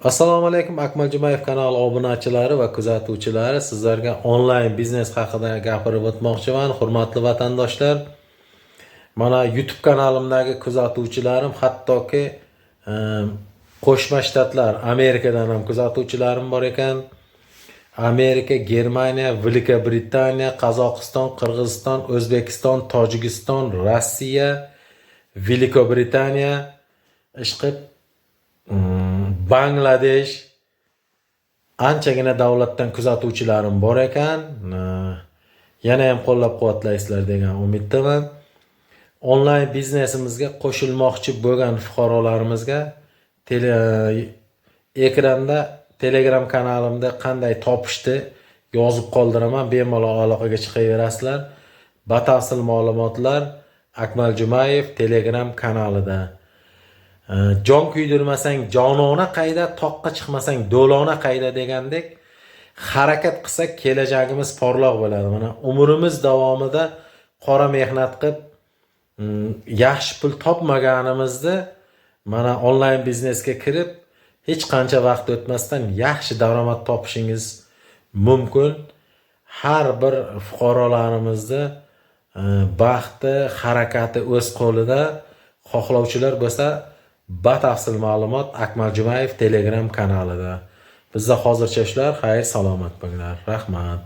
Assalomu alaykum, Akmal Jumayev kanali obunachilari va kuzatuvchilari. Sizlarga onlayn biznes haqida gapirib o'tmoqchiman, hurmatli vatandoshlar. Mana YouTube kanalimdagi kuzatuvchilarim, hattoki Qo'shma Shtatlar, Amerikadan ham kuzatuvchilarim bor ekan. Amerika, Germaniya, Buyuk Britaniya, Qozog'iston, Qirg'iziston, O'zbekiston, Tojikiston, Rossiya, Buyuk Britaniya, ishqib Bangladesh, anchagina davlatdan kuzatuvchilarim bor ekan. Yana ham qo'llab-quvvatlaysizlar degan umiddaman. Onlayn biznesimizga qo'shilmoqchi bo'lgan fuqarolarimizga ekranda Telegram kanalimda qanday topishni yozib qoldiraman. Bemalol aloqaga chiqaverasizlar. Batafsil ma'lumotlar Akmal Jumayev Telegram kanalida. Jon kuydirmasang jonona qayda, toqqa chiqmasang do'lona qayda degandek, harakat qilsak kelajagimiz porloq bo'ladi. Mana umrimiz davomida qora mehnat qilib yaxshi pul topmaganimizda mana onlayn biznesga kirib hech qancha vaqt o'tmasdan yaxshi daromad topishingiz mumkin. Har bir fuqarolarimizni baxti, harakati o'z qo'lida. Xohlovchilar bo'lsa batafsil ma'lumot Akmal Jumayev Telegram kanalida. Bizda hozircha shular. Xayr, salomat bo'linglar. Rahmat.